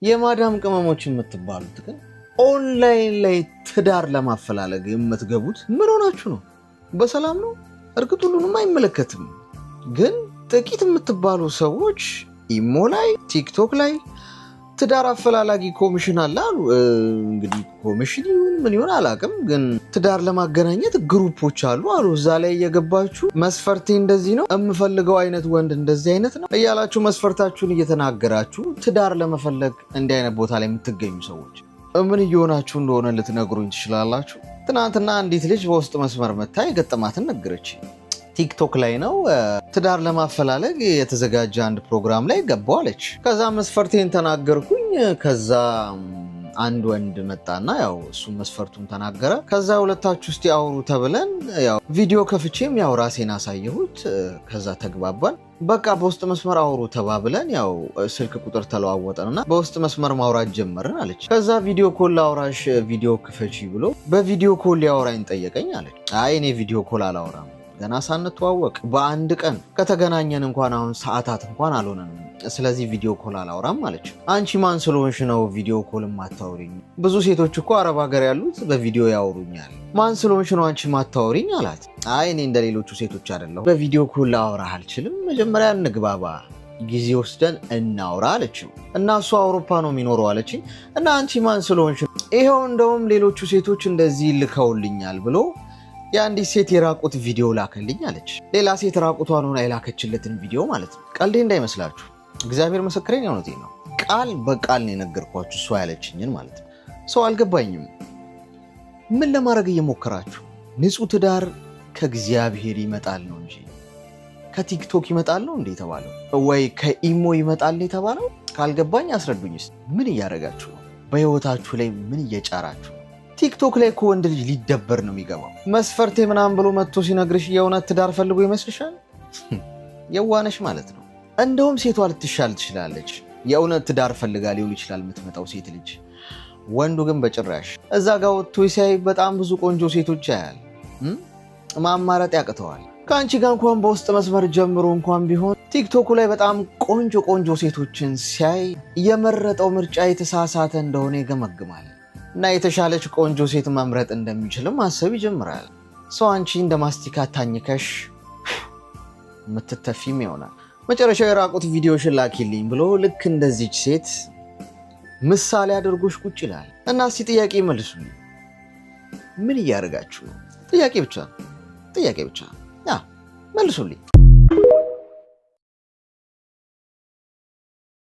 የማዳም ቅመሞች የምትባሉት ግን ኦንላይን ላይ ትዳር ለማፈላለግ የምትገቡት ምን ሆናችሁ ነው? በሰላም ነው? እርግጥ ሁሉንም አይመለከትም፣ ግን ጥቂት የምትባሉ ሰዎች ኢሞ ላይ ቲክቶክ ላይ ትዳር አፈላላጊ ኮሚሽን አለ አሉ። እንግዲህ ኮሚሽን ይሁን ምን ይሁን አላውቅም፣ ግን ትዳር ለማገናኘት ግሩፖች አሉ አሉ። እዛ ላይ እየገባችሁ መስፈርቴ እንደዚህ ነው፣ የምፈልገው አይነት ወንድ እንደዚህ አይነት ነው እያላችሁ መስፈርታችሁን እየተናገራችሁ ትዳር ለመፈለግ እንዲህ አይነት ቦታ ላይ የምትገኙ ሰዎች ምን እየሆናችሁ እንደሆነ ልትነግሩኝ ትችላላችሁ? ትናንትና አንዲት ልጅ በውስጥ መስመር መታ የገጠማትን ነገረች። ቲክቶክ ላይ ነው ትዳር ለማፈላለግ የተዘጋጀ አንድ ፕሮግራም ላይ ገባው አለች። ከዛ መስፈርቴን ተናገርኩኝ። ከዛ አንድ ወንድ መጣና ያው እሱ መስፈርቱን ተናገረ። ከዛ ሁለታችሁ ውስጥ ያወሩ ተብለን ያው ቪዲዮ ከፍቼም ያው ራሴን አሳየሁት። ከዛ ተግባባን። በቃ በውስጥ መስመር አውሩ ተባብለን ያው ስልክ ቁጥር ተለዋወጠንና በውስጥ መስመር ማውራት ጀመርን አለች። ከዛ ቪዲዮ ኮል አውራሽ ቪዲዮ ክፈቺ ብሎ በቪዲዮ ኮል ያወራኝ ጠየቀኝ አለች። አይ እኔ ቪዲዮ ኮል አላወራም ገና ሳንተዋወቅ በአንድ ቀን ከተገናኘን እንኳን አሁን ሰዓታት እንኳን አልሆነንም፣ ስለዚህ ቪዲዮ ኮል አላወራም አለች። አንቺ ማን ስለሆንሽ ነው ቪዲዮ ኮል ማታወሪኝ? ብዙ ሴቶች እኮ አረብ ሀገር ያሉት በቪዲዮ ያወሩኛል። ማን ስለሆንሽ ነው አንቺ ማታወሪኝ አላት። አይ እኔ እንደ ሌሎቹ ሴቶች አይደለሁ፣ በቪዲዮ ኮል ላወራህ አልችልም፣ መጀመሪያ እንግባባ፣ ጊዜ ወስደን እናውራ አለችው። እና እሱ አውሮፓ ነው የሚኖረው አለችኝ። እና አንቺ ማን ስለሆንሽ? ይኸው እንደውም ሌሎቹ ሴቶች እንደዚህ ልከውልኛል ብሎ የአንዲት ሴት የራቁት ቪዲዮ ላከልኝ አለች። ሌላ ሴት ራቁቷን ሆና የላከችለትን ቪዲዮ ማለት ነው። ቀልዴ እንዳይመስላችሁ፣ እግዚአብሔር ምስክሬን፣ የእውነቴን ነው። ቃል በቃል ነው የነገርኳችሁ እሷ ያለችኝን ማለት ነው። ሰው አልገባኝም። ምን ለማድረግ እየሞከራችሁ? ንጹህ ትዳር ከእግዚአብሔር ይመጣል ነው እንጂ ከቲክቶክ ይመጣል ነው እንዴ የተባለው? ወይ ከኢሞ ይመጣል የተባለው? ካልገባኝ አስረዱኝስ። ምን እያደረጋችሁ ነው? በህይወታችሁ ላይ ምን እየጫራችሁ? ቲክቶክ ላይ እኮ ወንድ ልጅ ሊደበር ነው የሚገባው። መስፈርቴ ምናምን ብሎ መጥቶ ሲነግርሽ የእውነት ትዳር ፈልጎ ይመስልሻል? የዋነሽ ማለት ነው። እንደውም ሴቷ ልትሻል ትችላለች። የእውነት ትዳር ፈልጋ ሊሆን ይችላል የምትመጣው ሴት ልጅ። ወንዱ ግን በጭራሽ እዛ ጋር ወጥቶ ሲያይ በጣም ብዙ ቆንጆ ሴቶች ያያል፣ ማማረጥ ያቅተዋል። ከአንቺ ጋር እንኳን በውስጥ መስመር ጀምሮ እንኳን ቢሆን ቲክቶኩ ላይ በጣም ቆንጆ ቆንጆ ሴቶችን ሲያይ የመረጠው ምርጫ የተሳሳተ እንደሆነ ይገመግማል እና የተሻለች ቆንጆ ሴት መምረጥ እንደሚችልም ማሰብ ይጀምራል። ሰው አንቺ እንደ ማስቲካ ታኝከሽ የምትተፊም ይሆናል። መጨረሻው የራቁት ቪዲዮሽን ላኪልኝ ብሎ ልክ እንደዚች ሴት ምሳሌ አድርጎሽ ቁጭ ይላል። እና እስቲ ጥያቄ መልሱልኝ። ምን እያደረጋችሁ ነው? ጥያቄ ብቻ መልሱልኝ።